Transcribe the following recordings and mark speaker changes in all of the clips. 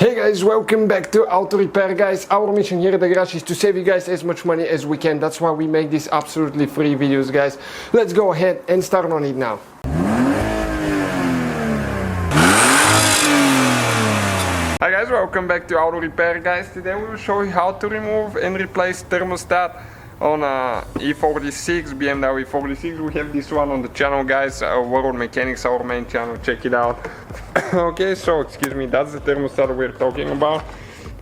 Speaker 1: Hey guys, welcome back to Auto Repair guys. Our mission here at the garage is to save you guys as much money as we can. That's why we make these absolutely free videos guys. Let's go ahead and start on it now. Hi guys, welcome back to Auto Repair guys. Today we will show you how to remove and replace thermostat on a E46, BMW E46. We have this one on the channel guys, World Mechanics, our main channel, check it out. Okay, so excuse me, that's the thermostat we're talking about.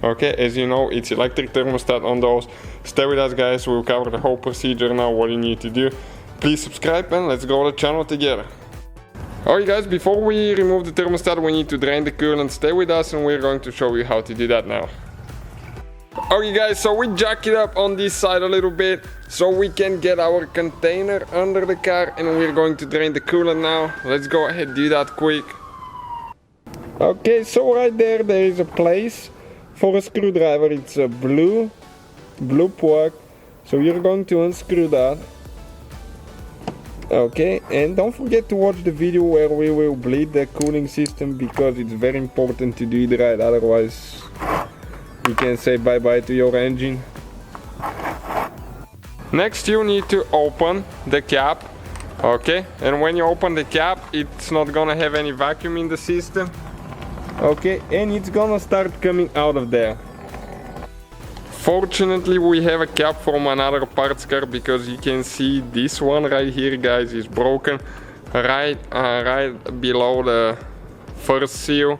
Speaker 1: Okay, as you know, it's electric thermostat on those. Stay with us guys, we'll cover the whole procedure now, what you need to do. Please subscribe and let's go to the channel together. Alright guys, before we remove the thermostat we need to drain the coolant. Stay with us and we're going to show you how to do that now. Okay guys, so we jack it up on this side a little bit so we can get our container under the car and we're going to drain the coolant now. Let's go ahead and do that quick. Okay, so right there is a place for a screwdriver. It's a blue plug. So you're going to unscrew that. Okay, and don't forget to watch the video where we will bleed the cooling system because it's very important to do it right, otherwise you can say bye-bye to your engine. Next you need to open the cap. Okay, and when you open the cap it's not gonna have any vacuum in the system. Okay, and it's gonna start coming out of there. Fortunately we have a cap from another parts car because you can see this one right here guys is broken right below the first seal.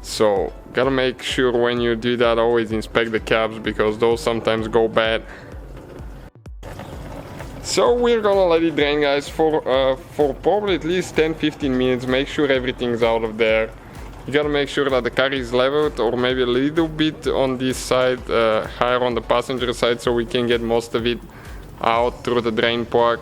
Speaker 1: So gotta make sure when you do that always inspect the caps because those sometimes go bad. So we're gonna let it drain guys for probably at least 10-15 minutes. Make sure everything's out of there. You gotta make sure that the car is leveled or maybe a little bit on this side, higher on the passenger side, so we can get most of it out through the drain plug.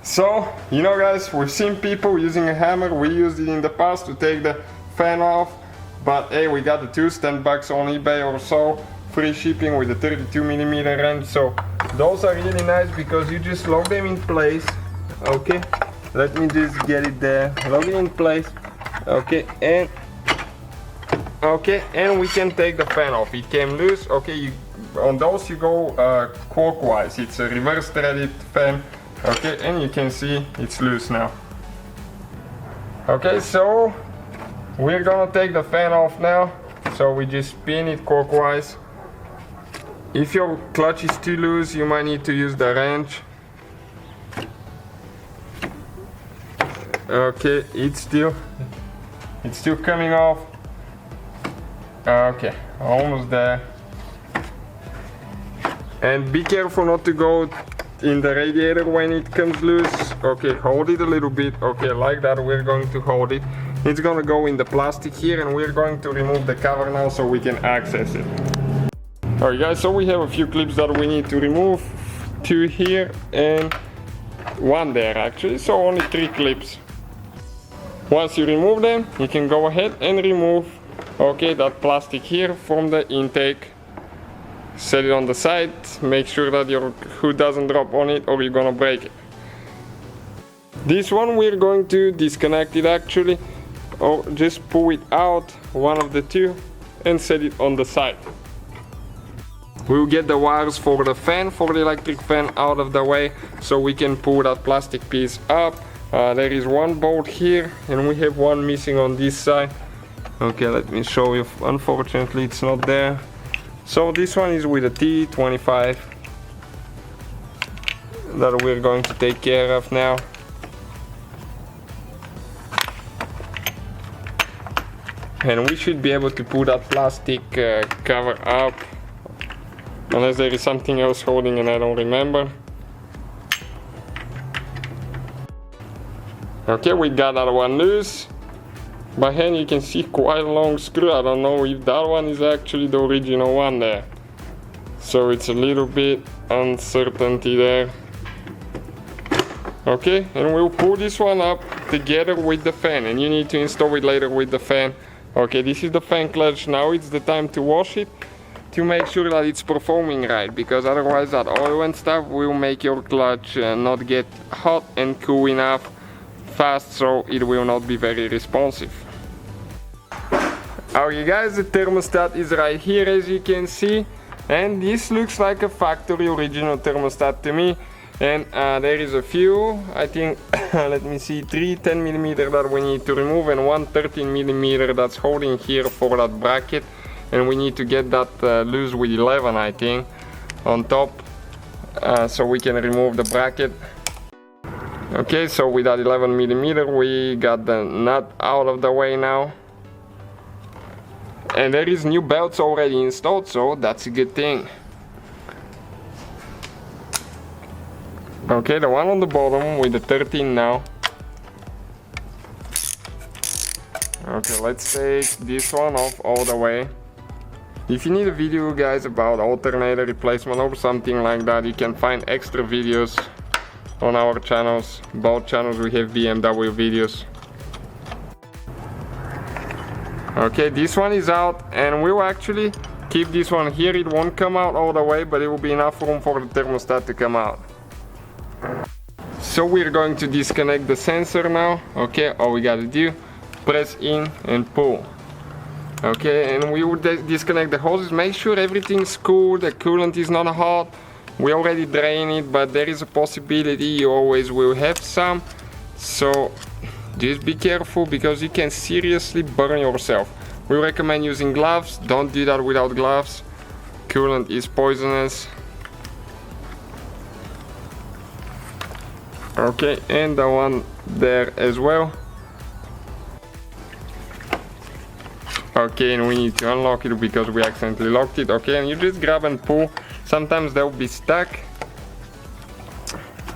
Speaker 1: So, you know guys, we've seen people using a hammer. We used it in the past to take the fan off, but hey, we got the tools, $10 on eBay or so, free shipping with a 32mm wrench. So those are really nice because you just lock them in place. Okay, let me just get it there, lock it in place. Okay, and we can take the fan off. It came loose. Okay, on those you go clockwise. It's a reverse threaded fan. Okay, and you can see it's loose now. Okay, so we're gonna take the fan off now. So we just spin it clockwise. If your clutch is too loose, you might need to use the wrench. Okay, it's still coming off. Okay, almost there. And be careful not to go in the radiator when it comes loose. Okay, hold it a little bit. Okay, like that we're going to hold it. It's gonna go in the plastic here and we're going to remove the cover now so we can access it. Alright guys, so we have a few clips that we need to remove. 2 here and 1 there actually, so only 3 clips. Once you remove them, you can go ahead and remove, okay, that plastic here from the intake. Set it on the side, make sure that your hood doesn't drop on it or you're gonna break it. This one we're going to disconnect it actually, or just pull it out, one of the two, and set it on the side. We'll get the wires for the fan, for the electric fan out of the way, so we can pull that plastic piece up. There is 1 bolt here and we have 1 missing on this side. Okay, let me show you. Unfortunately it's not there. So this one is with a T25 that we're going to take care of now. And we should be able to pull that plastic cover up, unless there is something else holding and I don't remember. Okay, we got that one loose. By hand you can see quite a long screw. I don't know if that one is actually the original one there. So it's a little bit uncertainty there. Okay, and we'll pull this one up together with the fan, and you need to install it later with the fan. Okay, this is the fan clutch. Now it's the time to wash it to make sure that it's performing right, because otherwise that oil and stuff will make your clutch not get hot and cool enough fast, so it will not be very responsive. Okay guys, the thermostat is right here as you can see, and this looks like a factory original thermostat to me. And there is a few, I think, let me see, 3 10mm that we need to remove and one 13mm that's holding here for that bracket, and we need to get that loose with 11, I think, on top, so we can remove the bracket. Okay, so with that 11mm we got the nut out of the way now. And there is new belts already installed, so that's a good thing. Okay, the one on the bottom with the 13 now. Okay, let's take this one off all the way. If you need a video guys about alternator replacement or something like that, you can find extra videos on our channels. Both channels we have BMW videos. Okay, this one is out, and we'll actually keep this one here. It won't come out all the way, but it will be enough room for the thermostat to come out. So we're going to disconnect the sensor now. Okay, all we gotta do, press in and pull. Okay, and we will disconnect the hoses. Make sure everything's cool, the coolant is not hot. We already drain it, but there is a possibility you always will have some. So just be careful, because you can seriously burn yourself. We recommend using gloves. Don't do that without gloves. Coolant is poisonous. Okay, and the one there as well. Okay, and we need to unlock it because we accidentally locked it. Okay, and you just grab and pull. Sometimes they'll be stuck.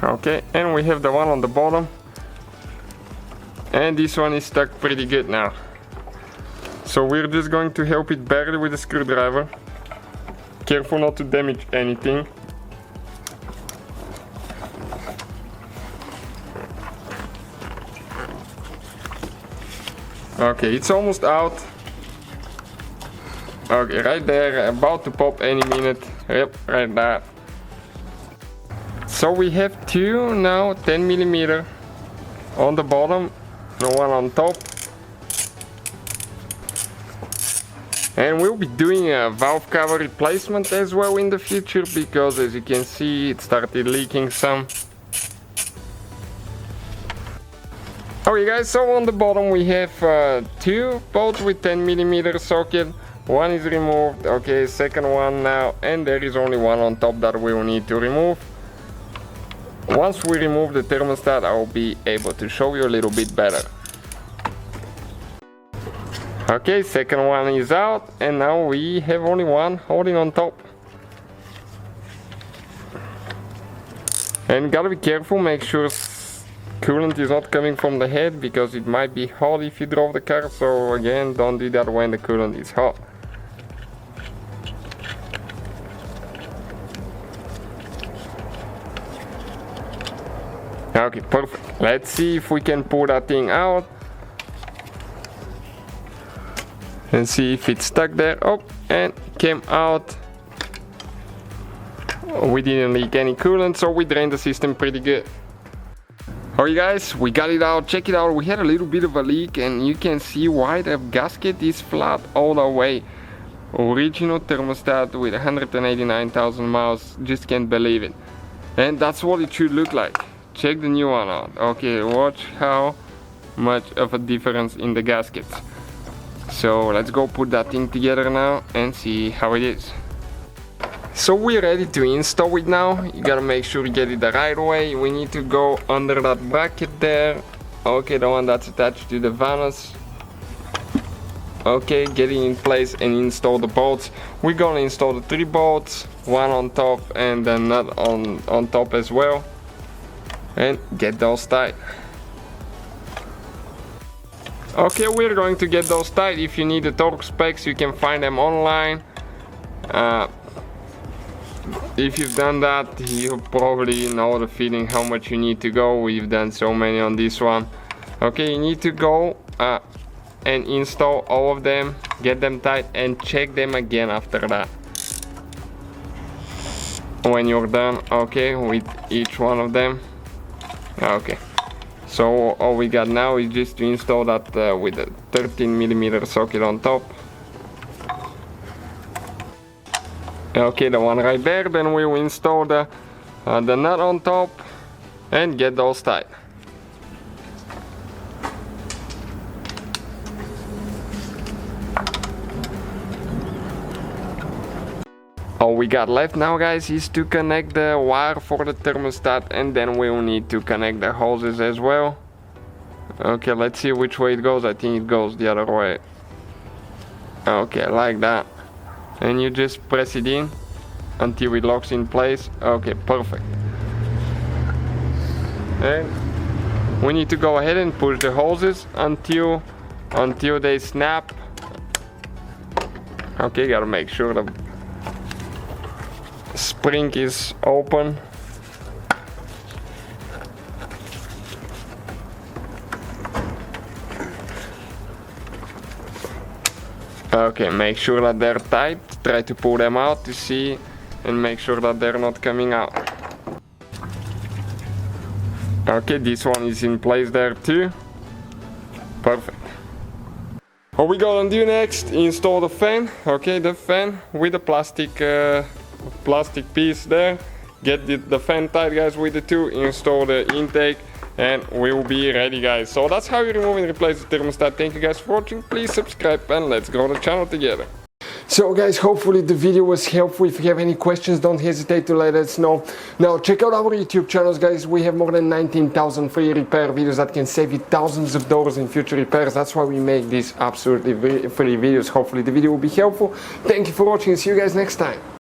Speaker 1: Okay, and we have the one on the bottom. And this one is stuck pretty good now. So we're just going to help it barely with a screwdriver. Careful not to damage anything. Okay, it's almost out. Okay, right there, about to pop any minute. Yep, right there. So we have two now 10mm on the bottom, the one on top. And we'll be doing a valve cover replacement as well in the future, because as you can see it started leaking some. Okay guys, so on the bottom we have two bolts with 10mm socket. One is removed, okay, second one now, and there is only one on top that we will need to remove. Once we remove the thermostat, I will be able to show you a little bit better. Okay, second one is out, and now we have only one holding on top. And gotta be careful, make sure coolant is not coming from the head, because it might be hot if you drove the car. So again, don't do that when the coolant is hot. Okay, perfect. Let's see if we can pull that thing out and see if it's stuck there. Oh, and came out. We didn't leak any coolant, so we drained the system pretty good. Alright guys, we got it out, check it out. We had a little bit of a leak, and you can see why the gasket is flat all the way. Original thermostat with 189,000 miles, just can't believe it. And that's what it should look like. Check the new one out. Okay, watch how much of a difference in the gaskets. So let's go put that thing together now and see how it is. So we're ready to install it now. You gotta make sure you get it the right way. We need to go under that bracket there. Okay, the one that's attached to the vanus. Okay, get it in place and install the bolts. We're gonna install the 3 bolts, one on top and then nut on top as well. And get those tight. Okay, we're going to get those tight. If you need the torque specs, you can find them online. If you've done that, you probably know the feeling how much you need to go. We've done so many on this one. Okay, you need to go and install all of them, get them tight, and check them again after that. When you're done, okay, with each one of them. Okay, so all we got now is just to install that with a 13mm socket on top. Okay, the one right there. Then we will install the nut on top and get those tight. All we got left now, guys, is to connect the wire for the thermostat, and then we will need to connect the hoses as well. Okay, let's see which way it goes. I think it goes the other way. Okay, like that. And you just press it in until it locks in place. Okay, perfect. And we need to go ahead and push the hoses until they snap. Okay, gotta make sure the spring is open. Okay, make sure that they're tight. Try to pull them out to see and make sure that they're not coming out. Okay, this one is in place there too. Perfect. What we gotta do next, install the fan. Okay, the fan with the plastic piece there. Get the fan tight, guys, with the two. Install the intake and we'll be ready, guys. So that's how you remove and replace the thermostat. Thank you guys for watching. Please subscribe and let's grow the channel together. So guys, hopefully the video was helpful. If you have any questions, don't hesitate to let us know. Now check out our YouTube channels, guys. We have more than 19,000 free repair videos that can save you thousands of dollars in future repairs. That's why we make these absolutely free videos. Hopefully the video will be helpful. Thank you for watching. See you guys next time.